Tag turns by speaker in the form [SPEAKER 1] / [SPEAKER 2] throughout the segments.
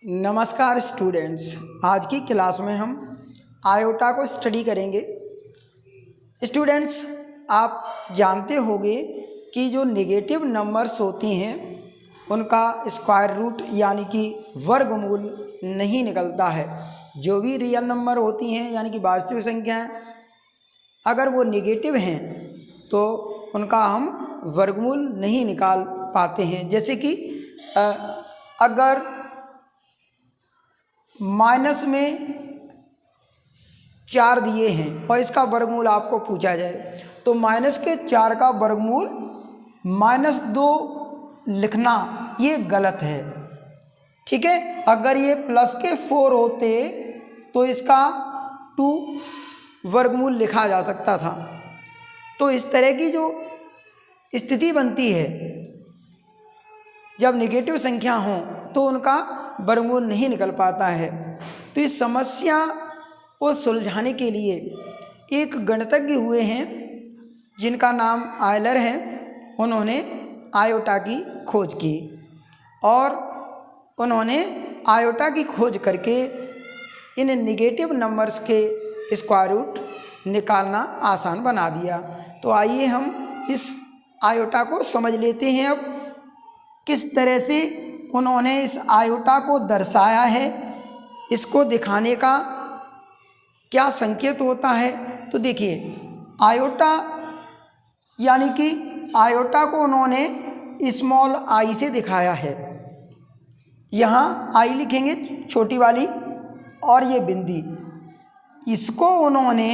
[SPEAKER 1] नमस्कार स्टूडेंट्स, आज की क्लास में हम आयोटा को स्टडी करेंगे। स्टूडेंट्स, आप जानते होंगे कि जो नेगेटिव नंबर्स होती हैं उनका स्क्वायर रूट यानी कि वर्गमूल नहीं निकलता है। जो भी रियल नंबर होती हैं यानी कि वास्तविक संख्याएं, अगर वो नेगेटिव हैं तो उनका हम वर्गमूल नहीं निकाल पाते हैं। जैसे कि अगर माइनस में 4 दिए हैं और इसका वर्गमूल आपको पूछा जाए तो माइनस के 4 का वर्गमूल -2 लिखना ये गलत है। ठीक है, अगर ये प्लस के 4 होते तो इसका 2 वर्गमूल लिखा जा सकता था। तो इस तरह की जो स्थिति बनती है जब नेगेटिव संख्या हो तो उनका वर्गमूल नहीं निकल पाता है। तो इस समस्या को सुलझाने के लिए एक गणितज्ञ हुए हैं जिनका नाम आयलर है। उन्होंने आयोटा की खोज की और उन्होंने आयोटा की खोज करके इन नेगेटिव नंबर्स के स्क्वायर रूट निकालना आसान बना दिया। तो आइए हम इस आयोटा को समझ लेते हैं। अब किस तरह से उन्होंने इस आयोटा को दर्शाया है, इसको दिखाने का क्या संकेत होता है। तो देखिए, आयोटा यानी कि आयोटा को उन्होंने स्मॉल आई से दिखाया है। यहाँ आई लिखेंगे छोटी वाली और ये बिंदी, इसको उन्होंने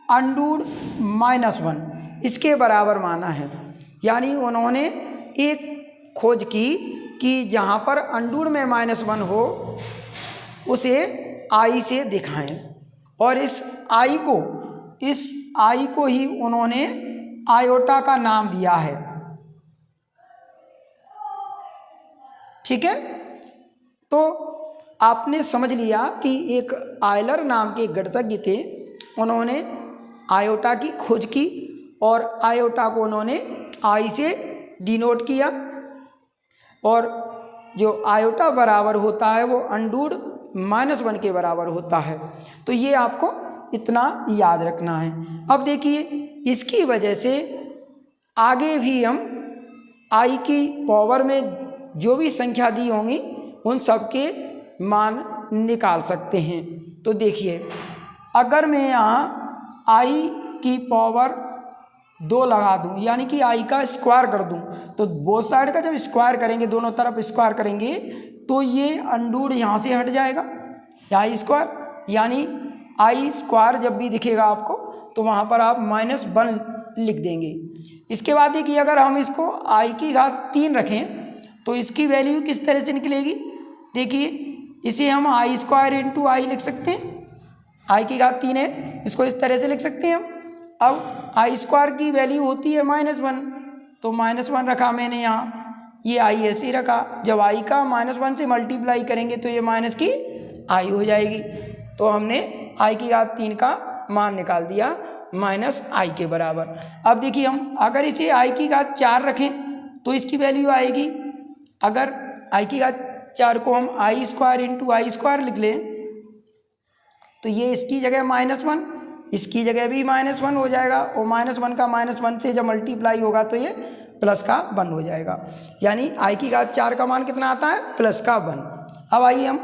[SPEAKER 1] √-1 इसके बराबर माना है। यानी उन्होंने एक खोज की कि जहाँ पर अंडूर में -1 हो उसे आई से दिखाएं और इस आई को ही उन्होंने आयोटा का नाम दिया है। ठीक है, तो आपने समझ लिया कि एक आयलर नाम के गणितज्ञ थे। उन्होंने आयोटा की खोज की और आयोटा को उन्होंने आई से डिनोट किया और जो आयोटा बराबर होता है वो √-1 के बराबर होता है। तो ये आपको इतना याद रखना है। अब देखिए, इसकी वजह से आगे भी हम आई की पावर में जो भी संख्या दी होंगी उन सब के मान निकाल सकते हैं। तो देखिए, अगर मैं यहाँ आई की पावर 2 लगा दूं यानी कि आई का स्क्वायर कर दूं तो बोथ साइड का जब स्क्वायर करेंगे, दोनों तरफ स्क्वायर करेंगे तो ये अंडूर यहाँ से हट जाएगा, आई स्क्वायर। यानी आई स्क्वायर जब भी दिखेगा आपको तो वहाँ पर आप -1 लिख देंगे। इसके बाद देखिए, अगर हम इसको आई की घात 3 रखें तो इसकी वैल्यू किस तरह से निकलेगी। देखिए, इसे हम I² × आई लिख सकते हैं। आई की घात 3 है, इसको इस तरह से लिख सकते हैं हम। अब I² की वैल्यू होती है -1, तो -1 रखा मैंने यहाँ, ये आई ऐसे ही रखा। जब आई का -1 से मल्टीप्लाई करेंगे तो ये माइनस की आई हो जाएगी। तो हमने आई की घात 3 का मान निकाल दिया -i के बराबर। अब देखिए, हम अगर इसे आई की घात 4 रखें तो इसकी वैल्यू आएगी, अगर आई की घात 4 को हम I² × I² लिख लें तो ये इसकी जगह -1, इसकी जगह भी -1 हो जाएगा और -1 का -1 से जब मल्टीप्लाई होगा तो ये +1 हो जाएगा। यानी आई की घात 4 का मान कितना आता है, +1। अब आइए हम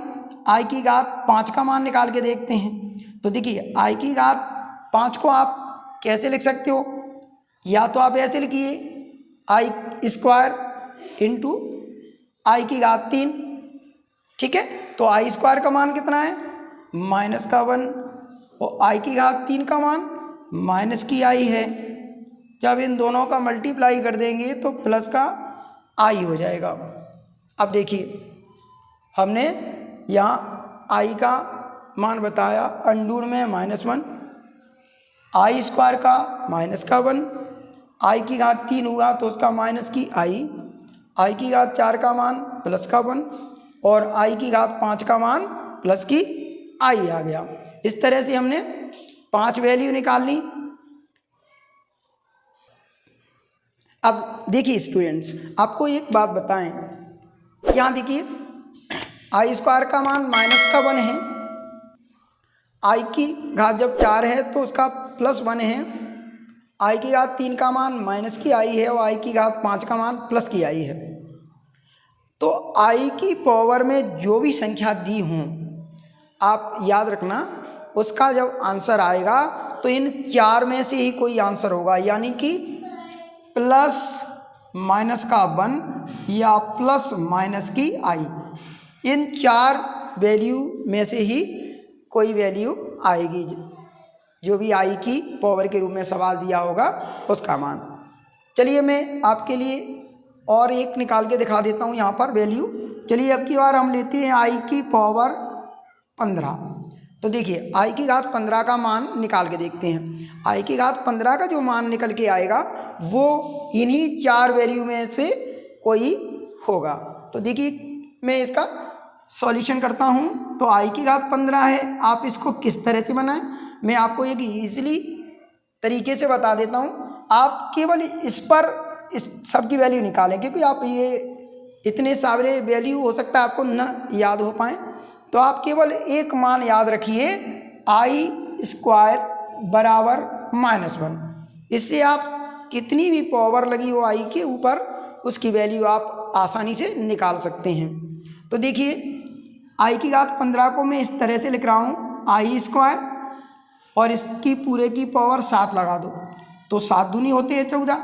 [SPEAKER 1] आई की घात 5 का मान निकाल के देखते हैं। तो देखिए, आई की घात 5 को आप कैसे लिख सकते हो, या तो आप ऐसे लिखिए I² × आई की घात 3। ठीक है, तो I² का मान कितना है, -1 और आई की घात 3 का मान -i है। जब इन दोनों का मल्टीप्लाई कर देंगे तो +i हो जाएगा। अब देखिए, हमने यहाँ आई का मान बताया अंडूर में -1, I² का -1, आई की घात 3 हुआ तो उसका -i, आई की घात 4 का मान +1 और आई की घात 5 का मान +i आ गया। इस तरह से हमने 5 वैल्यू निकाल ली। अब देखिए स्टूडेंट्स, आपको एक बात बताएं, यहाँ देखिए आई स्क्वायर का मान माइनस का 1 है, आई की घात जब 4 है तो उसका प्लस 1 है, आई की घात 3 का मान माइनस की आई है और आई की घात 5 का मान प्लस की आई है। तो आई की पावर में जो भी संख्या दी हों आप याद रखना, उसका जब आंसर आएगा तो इन 4 में से ही कोई आंसर होगा, यानी कि प्लस माइनस का 1 या प्लस माइनस की आई, इन 4 वैल्यू में से ही कोई वैल्यू आएगी, जो भी आई की पावर के रूप में सवाल दिया होगा उसका मान। चलिए मैं आपके लिए और एक निकाल के दिखा देता हूँ यहाँ पर वैल्यू। चलिए अब की बार हम लेते हैं आई की पावर 15। तो देखिए आई की घात 15 का मान निकाल के देखते हैं। आई की घात 15 का जो मान निकल के आएगा वो इन्हीं 4 वैल्यू में से कोई होगा। तो देखिए मैं इसका सॉल्यूशन करता हूँ। तो आई की घात 15 है, आप इसको किस तरह से बनाएं मैं आपको एक ईजिली तरीके से बता देता हूँ। आप केवल इस पर इस सब की वैल्यू निकालें, क्योंकि आप ये इतने सारे वैल्यू हो सकता है आपको न याद हो पाए। तो आप केवल एक मान याद रखिए, आई स्क्वायर बराबर -1। इससे आप कितनी भी पावर लगी हो आई के ऊपर उसकी वैल्यू आप आसानी से निकाल सकते हैं। तो देखिए आई की घात 15 को मैं इस तरह से लिख रहा हूँ, आई स्क्वायर और इसकी पूरे की पावर 7 लगा दो तो 7 दूनी होते हैं 14।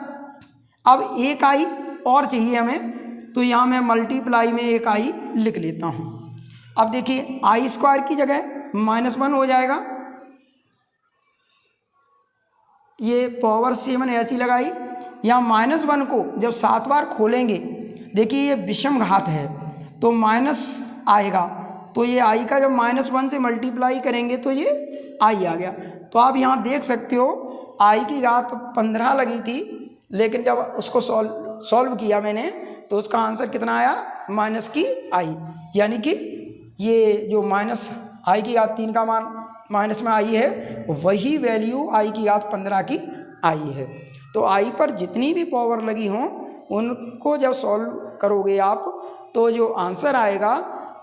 [SPEAKER 1] अब एक आई और चाहिए हमें, तो यहाँ मैं मल्टीप्लाई में एक आई लिख लेता हूँ। अब देखिए आई स्क्वायर की जगह -1 हो जाएगा, ये पावर 7 ऐसी लगाई। यहाँ -1 को जब 7 बार खोलेंगे, देखिए ये विषम घात है तो माइनस आएगा, तो ये आई का जब -1 से मल्टीप्लाई करेंगे तो ये आई आ गया। तो आप यहाँ देख सकते हो आई की घात 15 लगी थी, लेकिन जब उसको सॉल्व किया मैंने तो उसका आंसर कितना आया, माइनस की आई, यानी कि ये जो माइनस आई की घात 3 का मान माइनस में आई है वही वैल्यू आई की घात 15 की आई है। तो आई पर जितनी भी पावर लगी हों उनको जब सॉल्व करोगे आप तो जो आंसर आएगा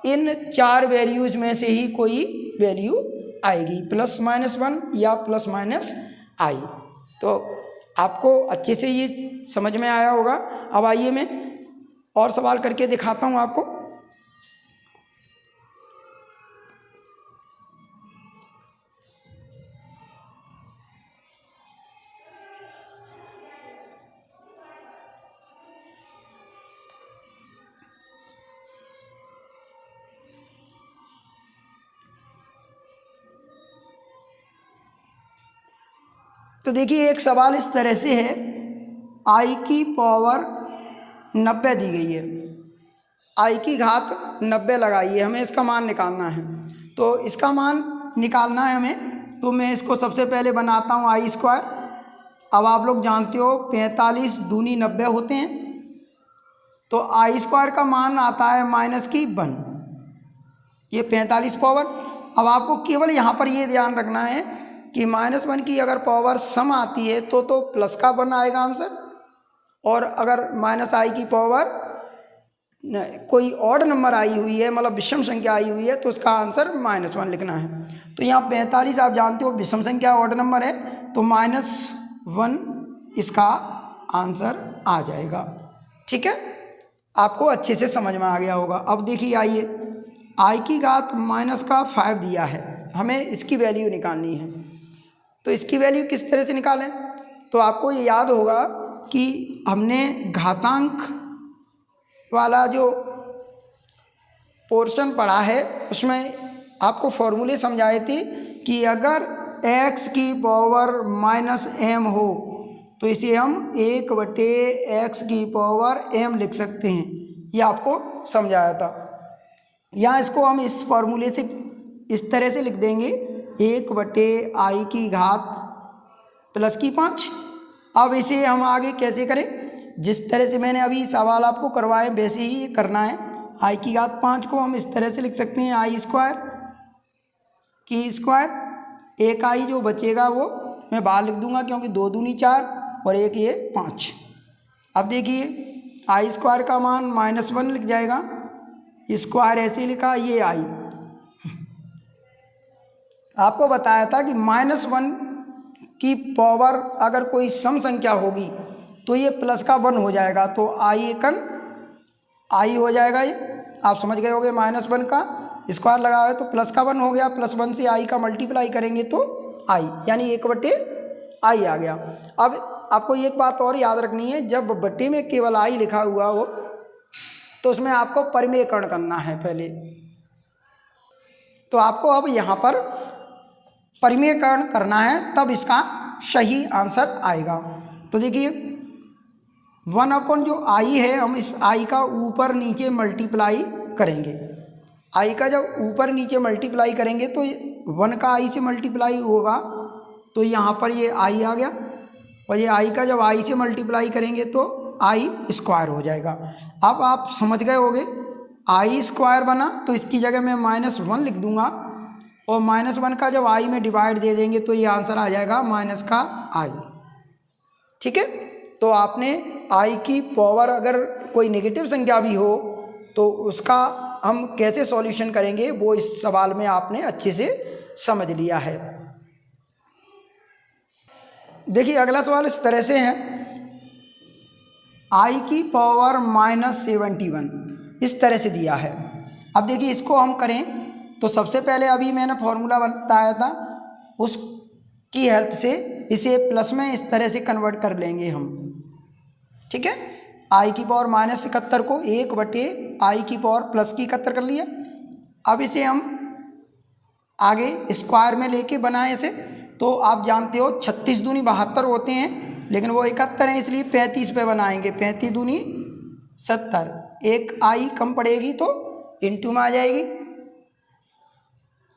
[SPEAKER 1] इन 4 वैल्यूज में से ही कोई वैल्यू आएगी, +-1 या +- आई। तो आपको अच्छे से ये समझ में आया होगा। अब आइए मैं और सवाल करके दिखाता हूँ आपको। तो देखिए एक सवाल इस तरह से है, आई की पावर 90 दी गई है, आई की घात 90 लगाई है, हमें इसका मान निकालना है। तो इसका मान निकालना है हमें, तो मैं इसको सबसे पहले बनाता हूँ आई स्क्वायर। अब आप लोग जानते हो 45 दूनी 90 होते हैं, तो आई स्क्वायर का मान आता है -1, ये 45 पावर। अब आपको केवल यहाँ पर ये ध्यान रखना है कि -1 की अगर पावर सम आती है तो प्लस का 1 आएगा आंसर, और अगर -i की पावर कोई ऑड नंबर आई हुई है, मतलब विषम संख्या आई हुई है, तो उसका आंसर -1 लिखना है। तो यहाँ 45 आप जानते हो विषम संख्या ऑड नंबर है, तो -1 इसका आंसर आ जाएगा। ठीक है, आपको अच्छे से समझ में आ गया होगा। अब देखिए आइए, आई की घात -5 दिया है, हमें इसकी वैल्यू निकालनी है। तो इसकी वैल्यू किस तरह से निकालें, तो आपको ये याद होगा कि हमने घातांक वाला जो पोर्शन पढ़ा है उसमें आपको फॉर्मूले समझाए थे कि अगर x की पावर -m हो तो इसे हम 1/x की पावर m लिख सकते हैं, ये आपको समझाया था। यहाँ इसको हम इस फॉर्मूले से इस तरह से लिख देंगे, 1/i की घात +5। अब इसे हम आगे कैसे करें, जिस तरह से मैंने अभी सवाल आपको करवाए वैसे ही करना है। आई की घात 5 को हम इस तरह से लिख सकते हैं, आई स्क्वायर की स्क्वायर, एक आई जो बचेगा वो मैं बाहर लिख दूंगा क्योंकि 2 दूनी 4 और एक ये 5। अब देखिए आई स्क्वायर का मान -1 लिख जाएगा, स्क्वायर ऐसे लिखा, ये आई। आपको बताया था कि -1 की पावर अगर कोई सम संख्या होगी तो ये प्लस का 1 हो जाएगा, तो आई एकन आई हो जाएगा। ये आप समझ गए होगे, -1 का स्क्वायर लगा है तो प्लस का 1 हो गया, +1 से आई का मल्टीप्लाई करेंगे तो आई, यानी 1/आई आ गया। अब आपको एक बात और याद रखनी है, जब बट्टे में केवल आई लिखा हुआ हो तो उसमें आपको परिमेयकरण करना है पहले। तो आपको अब यहाँ पर परिमेयकरण करना है, तब इसका सही आंसर आएगा। तो देखिए 1 जो आई है, हम इस आई का ऊपर नीचे मल्टीप्लाई करेंगे। आई का जब ऊपर नीचे मल्टीप्लाई करेंगे तो 1 का आई से मल्टीप्लाई होगा, तो यहाँ पर ये आई आ गया, और ये आई का जब आई से मल्टीप्लाई करेंगे तो आई स्क्वायर हो जाएगा। अब आप समझ गए होगे, आई स्क्वायर बना तो इसकी जगह मैं -1 लिख दूंगा, और -1 का जब आई में डिवाइड दे देंगे तो ये आंसर आ जाएगा माइनस का आई। ठीक है, तो आपने आई की पावर अगर कोई नेगेटिव संख्या भी हो तो उसका हम कैसे सॉल्यूशन करेंगे वो इस सवाल में आपने अच्छे से समझ लिया है। देखिए अगला सवाल इस तरह से है, आई की पावर -71 इस तरह से दिया है। अब देखिए इसको हम करें तो सबसे पहले अभी मैंने फॉर्मूला बताया था, उसकी हेल्प से इसे प्लस में इस तरह से कन्वर्ट कर लेंगे हम। ठीक है, आई की पावर -71 को 1/आई की पावर प्लस की 71 कर लिया। अब इसे हम आगे स्क्वायर में लेके बनाए इसे, तो आप जानते हो 36 दूनी 72 होते हैं, लेकिन वो 71 है इसलिए 35 पे बनाएंगे। 35 दूनी 70, एक आई कम पड़ेगी तो इंटू में आ जाएगी।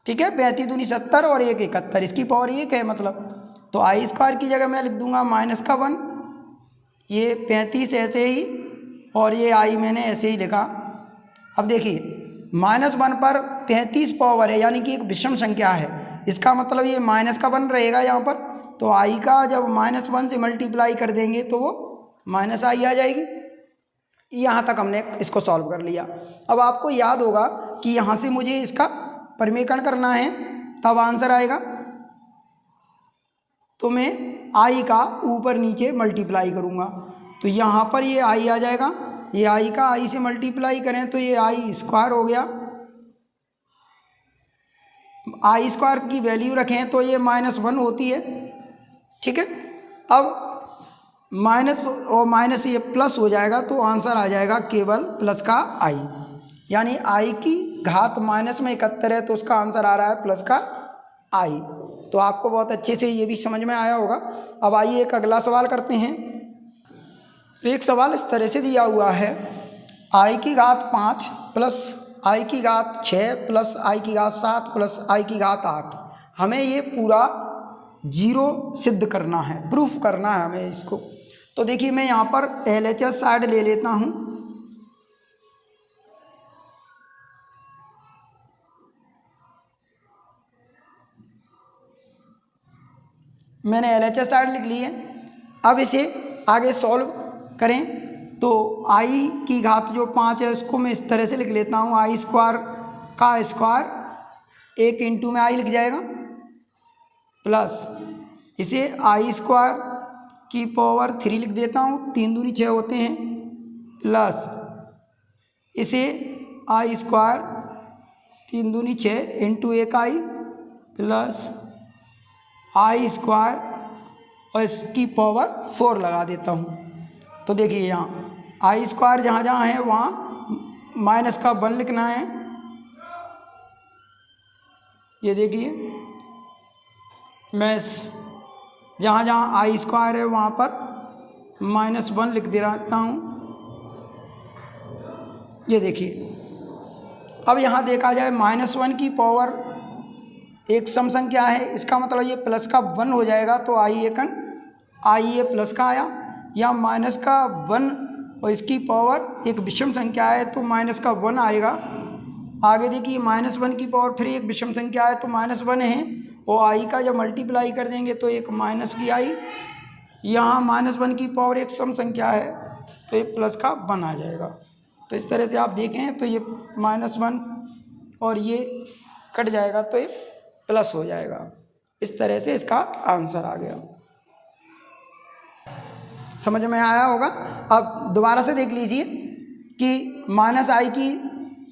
[SPEAKER 1] ठीक है, 35 दूनी 70 और एक 71, इसकी पावर 1 है मतलब, तो आई स्क्वायर की जगह मैं लिख दूंगा -1, ये 35 ऐसे ही, और ये आई मैंने ऐसे ही लिखा। अब देखिए -1 पर 35 पावर है, यानी कि एक विषम संख्या है, इसका मतलब ये -1 रहेगा यहाँ पर, तो आई का जब -1 से मल्टीप्लाई कर देंगे तो वो -आई आ जाएगी। यहाँ तक हमने इसको सॉल्व कर लिया। अब आपको याद होगा कि यहाँ से मुझे इसका परिमेयकरण करना है, तब आंसर आएगा। तो मैं आई का ऊपर नीचे मल्टीप्लाई करूँगा, तो यहाँ पर ये आई आ जाएगा, ये आई का आई से मल्टीप्लाई करें तो ये आई स्क्वायर हो गया। आई स्क्वायर की वैल्यू रखें तो ये -1 होती है। ठीक है, अब माइनस और माइनस ये प्लस हो जाएगा, तो आंसर आ जाएगा केवल प्लस का आई, यानी आई की घात -71 है तो उसका आंसर आ रहा है प्लस का आई। तो आपको बहुत अच्छे से ये भी समझ में आया होगा। अब आइए एक अगला सवाल करते हैं। एक सवाल इस तरह से दिया हुआ है, आई की घात 5 प्लस आई की घात 6 प्लस आई की घात 7 प्लस आई की घात 8। हमें ये पूरा 0 सिद्ध करना है, प्रूफ करना है हमें इसको। तो देखिए मैं यहाँ पर LHS साइड ले लेता हूँ। मैंने LHS साइड लिख ली है। अब इसे आगे सॉल्व करें तो आई की घात जो 5 है उसको मैं इस तरह से लिख लेता हूँ, आई स्क्वायर का स्क्वायर 1 इंटू में आई लिख जाएगा, प्लस इसे आई स्क्वायर की पावर 3 लिख देता हूँ, 3 दूनी 6 होते हैं, प्लस इसे आई स्क्वायर 3 दूनी 6 इंटू 1 आई प्लस आई स्क्वायर और इसकी पावर 4 लगा देता हूँ। तो देखिए यहाँ आई स्क्वायर जहाँ जहाँ है वहाँ माइनस का 1 लिखना है। ये देखिए मैं जहाँ जहाँ आई स्क्वायर है वहाँ पर -1 लिख दे रहता हूँ। ये देखिए अब यहाँ देखा जाए -1 की पावर एक सम संख्या है, इसका मतलब ये प्लस का 1 हो जाएगा, तो आई एकन आई ये प्लस का आया, या माइनस का 1 और इसकी पावर एक विषम संख्या है तो माइनस का 1 आएगा। आगे देखिए -1 की पावर फिर एक विषम संख्या है तो -1 है, और आई का जब मल्टीप्लाई कर देंगे तो एक माइनस की आई, यहाँ -1 की पावर एक सम संख्या है तो ये प्लस का 1 आ जाएगा। तो इस तरह से आप देखें तो ये -1 और ये कट जाएगा तो ये प्लस हो जाएगा। इस तरह से इसका आंसर आ गया। समझ में आया होगा। अब दोबारा से देख लीजिए कि -i की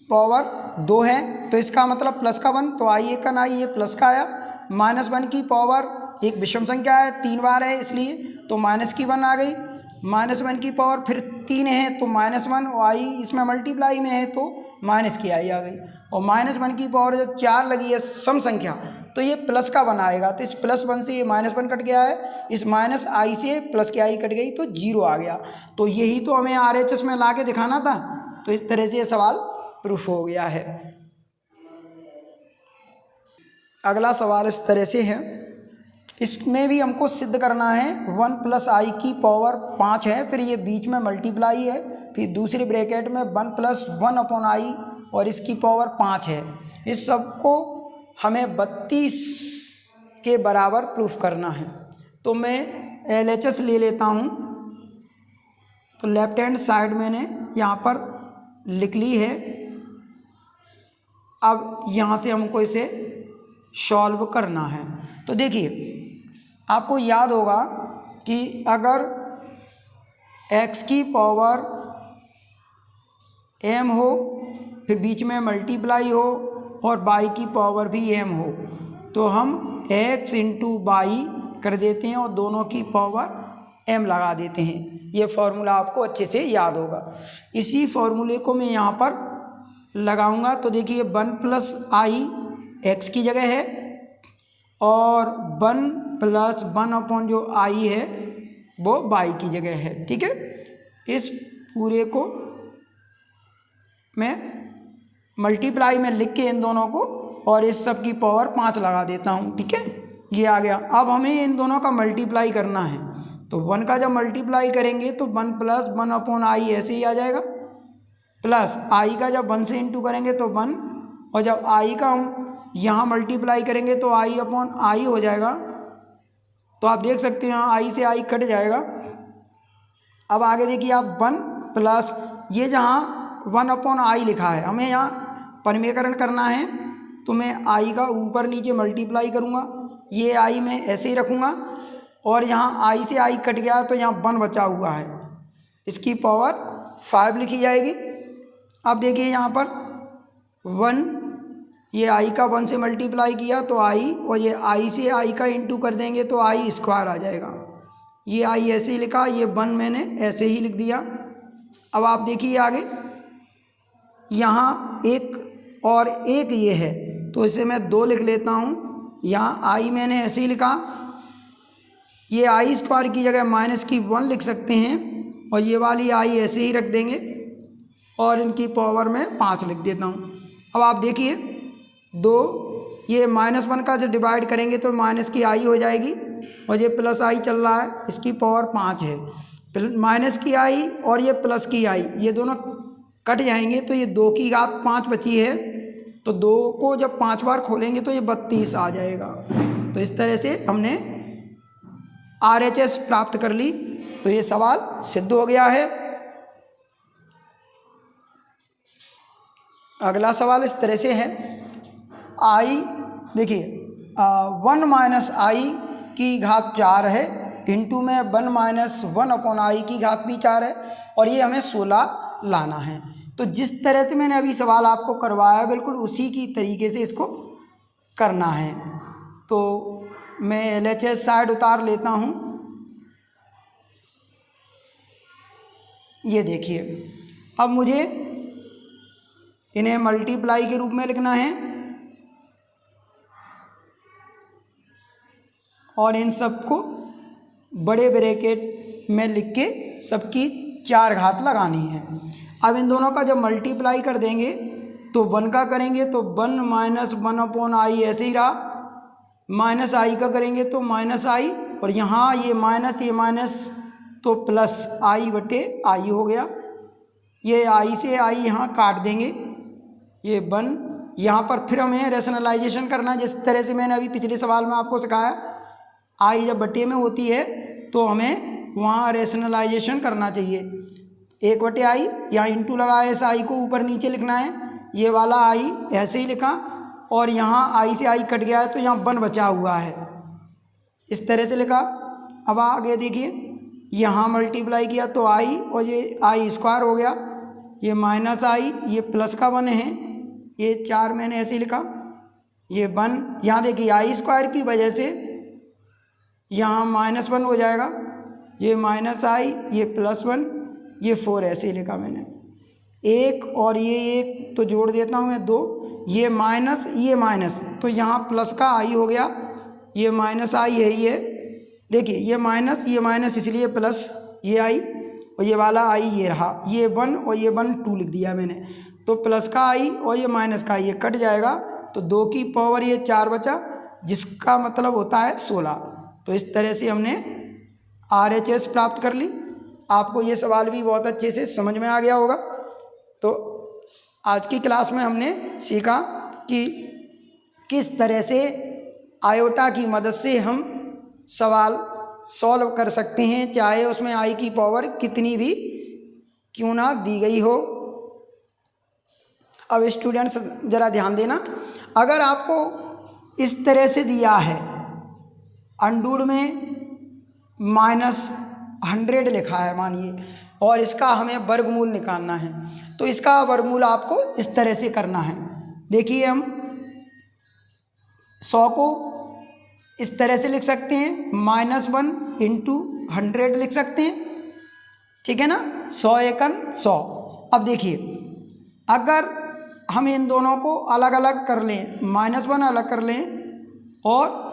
[SPEAKER 1] पावर 2 है तो इसका मतलब प्लस का 1, तो i एक का आई, ये प्लस का आया। -1 की पावर एक विषम संख्या है, 3 बार है इसलिए तो -1 आ गई। -1 की पावर फिर 3 है तो -1 और i इसमें मल्टीप्लाई में है तो -की i आ गई। और -1 की पावर जब 4 लगी है सम संख्या तो ये प्लस का 1 आएगा, तो इस +1 से ये -1 कट गया है, इस -i से प्लस की i कट गई तो 0 आ गया। तो यही तो हमें RHS में ला के दिखाना था। तो इस तरह से ये सवाल प्रूफ हो गया है। अगला सवाल इस तरह से है, इसमें भी हमको सिद्ध करना है 1 + i की पावर 5 है, फिर ये बीच में मल्टीप्लाई है, फिर दूसरे ब्रैकेट में 1 + 1/i और इसकी पावर 5 है। इस सब को हमें 32 के बराबर प्रूफ करना है। तो मैं LHS ले लेता हूँ। तो लेफ्ट हैंड साइड मैंने यहाँ पर लिख ली है। अब यहाँ से हमको इसे सॉल्व करना है। तो देखिए आपको याद होगा कि अगर x की पावर m हो, फिर बीच में मल्टीप्लाई हो और y की पावर भी m हो, तो हम x × y कर देते हैं और दोनों की पावर m लगा देते हैं। ये फॉर्मूला आपको अच्छे से याद होगा। इसी फॉर्मूले को मैं यहाँ पर लगाऊंगा। तो देखिए 1 + i x की जगह है और 1 + 1 जो i है वो y की जगह है। ठीक है, इस पूरे को मैं मल्टीप्लाई में लिख के इन दोनों को और इस सब की पावर 5 लगा देता हूँ। ठीक है, ये आ गया। अब हमें इन दोनों का मल्टीप्लाई करना है। तो 1 का जब मल्टीप्लाई करेंगे तो 1 + 1/i ऐसे ही आ जाएगा, प्लस i का जब 1 से इंटू करेंगे तो 1, और जब i का हम यहाँ मल्टीप्लाई करेंगे तो i/i हो जाएगा। तो आप देख सकते हैं यहाँ i से i कट जाएगा। अब आगे देखिए आप 1 प्लस ये जहाँ 1/i लिखा है, हमें यहाँ परिमेयकरण करना है। तो मैं i का ऊपर नीचे मल्टीप्लाई करूँगा, ये i मैं ऐसे ही रखूँगा और यहाँ i से i कट गया तो यहाँ 1 बचा हुआ है, इसकी पावर 5 लिखी जाएगी। अब देखिए यहाँ पर 1, ये i का 1 से मल्टीप्लाई किया तो i, और ये i से i का इंटू कर देंगे तो i² आ जाएगा। ये i ऐसे ही लिखा, ये 1 मैंने ऐसे ही लिख दिया। अब आप देखिए आगे यहाँ 1 और 1 ये है तो इसे मैं 2 लिख लेता हूँ। यहाँ i मैंने ऐसे ही लिखा, ये i² की जगह -1 लिख सकते हैं और ये वाली i ऐसे ही रख देंगे और इनकी पावर में 5 लिख देता हूँ। अब आप देखिए 2, ये -1 का जो डिवाइड करेंगे तो माइनस की i हो जाएगी और ये प्लस i चल रहा है, इसकी पावर 5 है। माइनस की i और ये प्लस की i ये दोनों कट जाएंगे तो ये 2 की घात 5 बची है, तो 2 को जब 5 बार खोलेंगे तो ये 32 आ जाएगा। तो इस तरह से हमने RHS प्राप्त कर ली। तो ये सवाल सिद्ध हो गया है। अगला सवाल इस तरह से है, i देखिए 1 - i की घात 4 है, इंटू में 1 - 1/i की घात भी 4 है और ये हमें 16 लाना है। तो जिस तरह से मैंने अभी सवाल आपको करवाया बिल्कुल उसी की तरीके से इसको करना है। तो मैं LHS साइड उतार लेता हूँ। ये देखिए अब मुझे इन्हें मल्टीप्लाई के रूप में लिखना है और इन सबको बड़े ब्रैकेट में लिख के सबकी 4 घात लगानी है। अब इन दोनों का जब मल्टीप्लाई कर देंगे तो 1 का करेंगे तो 1 - 1/i ऐसे ही रहा, माइनस i का करेंगे तो -i, और यहाँ ये माइनस तो प्लस i/i हो गया। ये i से i यहाँ काट देंगे, ये 1, यहाँ पर फिर हमें रेशनलाइजेशन करना है जिस तरह से मैंने अभी पिछले सवाल में आपको सिखाया। i जब बटे में होती है तो हमें वहाँ रेशनलाइजेशन करना चाहिए। 1/i, यहाँ इंटू लगा है, इस आई को ऊपर नीचे लिखना है, ये वाला आई ऐसे ही लिखा, और यहाँ आई से आई कट गया है तो यहाँ 1 बचा हुआ है, इस तरह से लिखा। अब आगे देखिए, यहाँ मल्टीप्लाई किया तो आई, और ये आई स्क्वायर हो गया, ये माइनस आई, ये प्लस का 1 है, ये 4 मैंने ऐसे ही लिखा, ये 1। यहाँ देखिए आई स्क्वायर की वजह से यहाँ -1 हो जाएगा, ये माइनस आई, ये +1, ये 4 ऐसे ही लिखा मैंने। 1 और ये 1 तो जोड़ देता हूँ मैं 2, ये माइनस तो यहाँ प्लस का आई हो गया, ये माइनस आई है, ये देखिए ये माइनस इसलिए प्लस, ये आई और ये वाला आई ये रहा, ये 1 और ये 1 2 लिख दिया मैंने, तो प्लस का आई और ये माइनस का आई ये कट जाएगा, तो 2 की पावर ये 4 बचा, जिसका मतलब होता है 16। तो इस तरह से हमने RHS प्राप्त कर ली। आपको ये सवाल भी बहुत अच्छे से समझ में आ गया होगा। तो आज की क्लास में हमने सीखा कि किस तरह से आयोटा की मदद से हम सवाल सॉल्व कर सकते हैं, चाहे उसमें आई की पावर कितनी भी क्यों ना दी गई हो। अब स्टूडेंट्स ज़रा ध्यान देना, अगर आपको इस तरह से दिया है, अंडूड में -100 लिखा है मानिए, और इसका हमें वर्गमूल निकालना है, तो इसका वर्गमूल आपको इस तरह से करना है। देखिए हम 100 को इस तरह से लिख सकते हैं, -1 × 100 लिख सकते हैं, ठीक है ना, 100 एकन 100। अब देखिए अगर हम इन दोनों को अलग अलग कर लें, -1 अलग कर लें और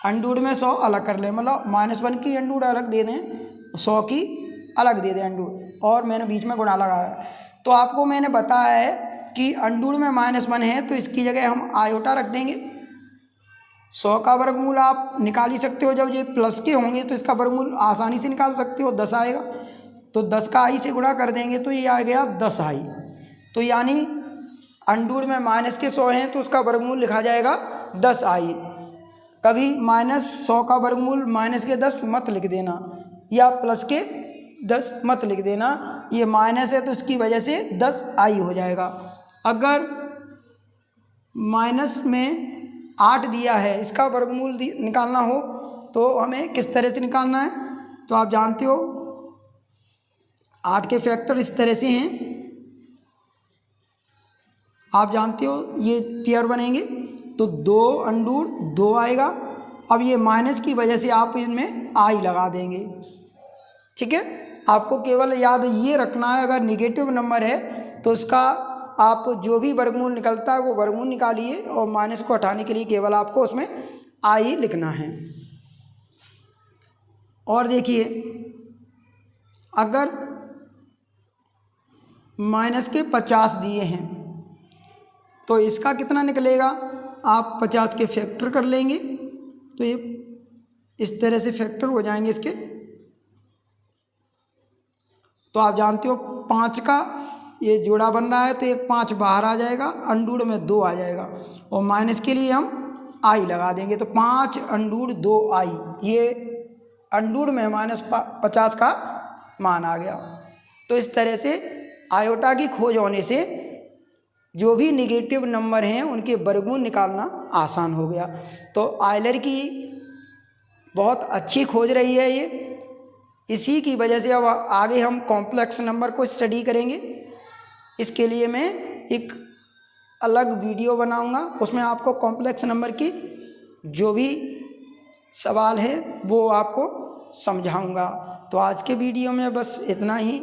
[SPEAKER 1] अंडूड में 100 अलग कर लें, मतलब -1 की अंडूड अलग दे दें, 100 की अलग दे दें अंडूड, और मैंने बीच में गुणा लगाया है। तो आपको मैंने बताया है कि अंडूड में -1 है तो इसकी जगह हम आयोटा रख देंगे। 100 का वर्गमूल आप निकाल ही सकते हो, जब ये प्लस के होंगे तो इसका वर्गमूल आसानी से निकाल सकते हो, 10 आएगा, तो 10 का आई से गुणा कर देंगे तो ये आ गया 10 आई। तो यानी अंडूड में -100 हैं तो उसका वर्गमूल लिखा जाएगा 10 आई। कभी -100 का वर्गमूल -10 मत लिख देना, या +10 मत लिख देना, ये माइनस है तो उसकी वजह से 10 आई हो जाएगा। अगर माइनस में 8 दिया है, इसका वर्गमूल निकालना हो तो हमें किस तरह से निकालना है, तो आप जानते हो 8 के फैक्टर इस तरह से हैं, आप जानते हो ये पेयर बनेंगे तो 2 अंडूड 2 आएगा। अब ये माइनस की वजह से आप इनमें आई लगा देंगे, ठीक है। आपको केवल याद ये रखना है, अगर निगेटिव नंबर है तो उसका आप जो भी वर्गमूल निकलता है वो वर्गमूल निकालिए, और माइनस को हटाने के लिए केवल आपको उसमें आई लिखना है। और देखिए अगर -50 दिए हैं तो इसका कितना निकलेगा, आप 50 के फैक्टर कर लेंगे तो ये इस तरह से फैक्टर हो जाएंगे इसके। तो आप जानते हो 5 का ये जोड़ा बन रहा है तो एक 5 बाहर आ जाएगा, अंडूड में 2 आ जाएगा, और माइनस के लिए हम आई लगा देंगे, तो 5 अंडूड 2 आई, ये अंडूड में -50 का मान आ गया। तो इस तरह से आयोटा की खोज होने से जो भी निगेटिव नंबर हैं उनके वर्गमूल निकालना आसान हो गया। तो आयलर की बहुत अच्छी खोज रही है ये, इसी की वजह से अब आगे हम कॉम्प्लेक्स नंबर को स्टडी करेंगे। इसके लिए मैं एक अलग वीडियो बनाऊंगा, उसमें आपको कॉम्प्लेक्स नंबर की जो भी सवाल है वो आपको समझाऊंगा। तो आज के वीडियो में बस इतना ही।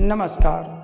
[SPEAKER 1] नमस्कार।